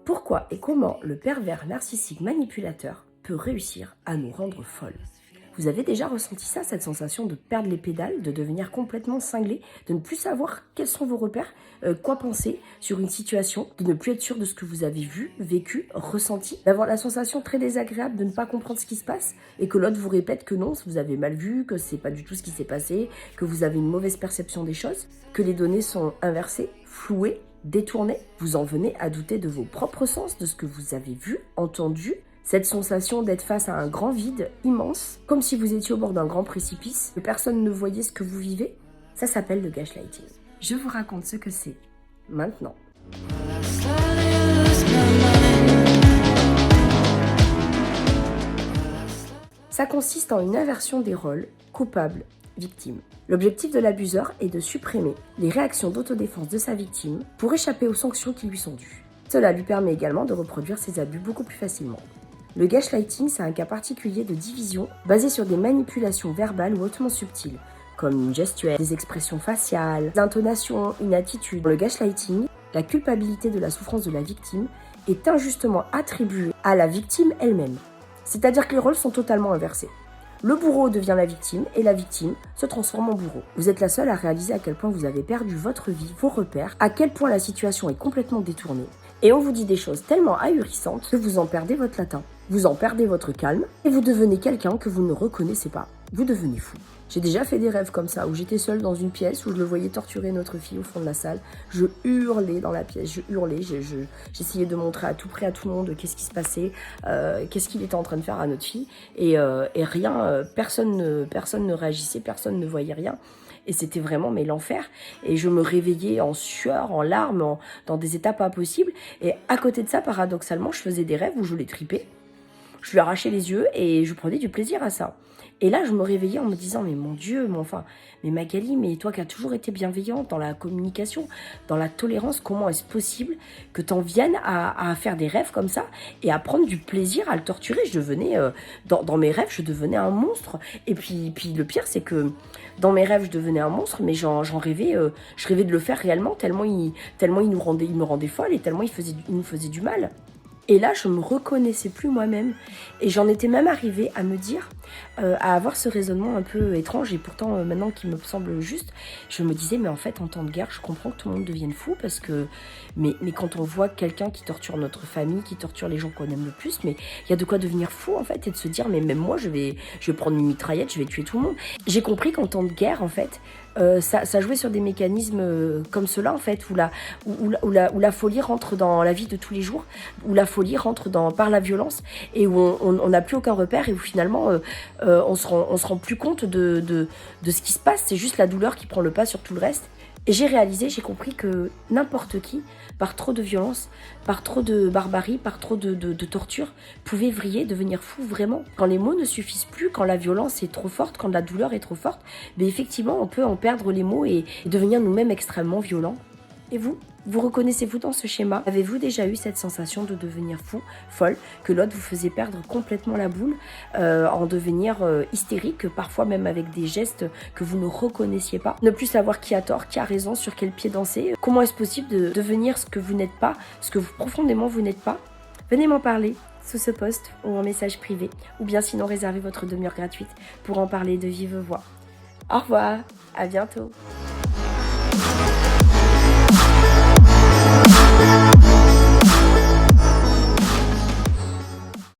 Pourquoi et comment le pervers narcissique manipulateur peut réussir à nous rendre folles? Vous avez déjà ressenti ça, cette sensation de perdre les pédales, de devenir complètement cinglé, de ne plus savoir quels sont vos repères, quoi penser sur une situation, de ne plus être sûr de ce que vous avez vu, vécu, ressenti, d'avoir la sensation très désagréable de ne pas comprendre ce qui se passe et que l'autre vous répète que non, vous avez mal vu, que c'est pas du tout ce qui s'est passé, que vous avez une mauvaise perception des choses, que les données sont inversées, flouées, détournées. Vous en venez à douter de vos propres sens, de ce que vous avez vu, entendu. Cette sensation d'être face à un grand vide immense, comme si vous étiez au bord d'un grand précipice, que personne ne voyait ce que vous vivez, ça s'appelle le gaslighting. Je vous raconte ce que c'est maintenant. Ça consiste en une inversion des rôles, coupable, victime. L'objectif de l'abuseur est de supprimer les réactions d'autodéfense de sa victime pour échapper aux sanctions qui lui sont dues. Cela lui permet également de reproduire ses abus beaucoup plus facilement. Le gaslighting, c'est un cas particulier de division basé sur des manipulations verbales ou hautement subtiles, comme une gestuelle, des expressions faciales, des intonations, une attitude. Dans le gaslighting, la culpabilité de la souffrance de la victime est injustement attribuée à la victime elle-même. C'est-à-dire que les rôles sont totalement inversés. Le bourreau devient la victime et la victime se transforme en bourreau. Vous êtes la seule à réaliser à quel point vous avez perdu votre vie, vos repères, à quel point la situation est complètement détournée. Et on vous dit des choses tellement ahurissantes que vous en perdez votre latin, vous en perdez votre calme et vous devenez quelqu'un que vous ne reconnaissez pas. Vous devenez fou. J'ai déjà fait des rêves comme ça, où j'étais seule dans une pièce, où je le voyais torturer notre fille au fond de la salle. Je hurlais dans la pièce, je hurlais, j'essayais de montrer à tout près à tout le monde qu'est-ce qui se passait, qu'est-ce qu'il était en train de faire à notre fille. Et rien, personne ne réagissait, personne ne voyait rien. Et c'était vraiment l'enfer. Et je me réveillais en sueur, en larmes, dans des états pas possibles. Et à côté de ça, paradoxalement, je faisais des rêves où je les tripais. Je lui arrachais les yeux et je prenais du plaisir à ça. Et là, je me réveillais en me disant, mais mon Dieu, mais Magali, mais toi qui as toujours été bienveillante dans la communication, dans la tolérance, comment est-ce possible que t'en viennes à faire des rêves comme ça et à prendre du plaisir à le torturer? Je devenais, dans mes rêves, je devenais un monstre. Et puis le pire, c'est que dans mes rêves, je devenais un monstre, mais j'en rêvais, je rêvais de le faire réellement, tellement il me rendait folle et tellement il nous faisait du mal. Et là, je me reconnaissais plus moi-même. Et j'en étais même arrivée à me dire, à avoir ce raisonnement un peu étrange, et pourtant maintenant qui me semble juste, je me disais, mais en fait, en temps de guerre, je comprends que tout le monde devienne fou, parce que, mais quand on voit quelqu'un qui torture notre famille, qui torture les gens qu'on aime le plus, mais il y a de quoi devenir fou, en fait, et de se dire, mais même moi, je vais prendre une mitraillette, je vais tuer tout le monde. J'ai compris qu'en temps de guerre, en fait, ça jouait sur des mécanismes comme cela, en fait, où la folie rentre dans la vie de tous les jours, où la folie rentre par la violence, et où on n'a plus aucun repère, et où finalement on se rend plus compte de ce qui se passe. C'est juste la douleur qui prend le pas sur tout le reste. Et j'ai compris que n'importe qui, par trop de violence, par trop de barbarie, par trop de torture, pouvait vriller, devenir fou vraiment. Quand les mots ne suffisent plus, quand la violence est trop forte, quand la douleur est trop forte, mais effectivement, on peut en perdre les mots et devenir nous-mêmes extrêmement violents. Et vous reconnaissez-vous dans ce schéma? Avez-vous déjà eu cette sensation de devenir fou, folle, que l'autre vous faisait perdre complètement la boule, en devenir hystérique, parfois même avec des gestes que vous ne reconnaissiez pas? Ne plus savoir qui a tort, qui a raison, sur quel pied danser? Comment est-ce possible de devenir ce que vous n'êtes pas, ce que profondément vous n'êtes pas? Venez m'en parler sous ce post ou en message privé, ou bien sinon réservez votre demi-heure gratuite pour en parler de vive voix. Au revoir, à bientôt.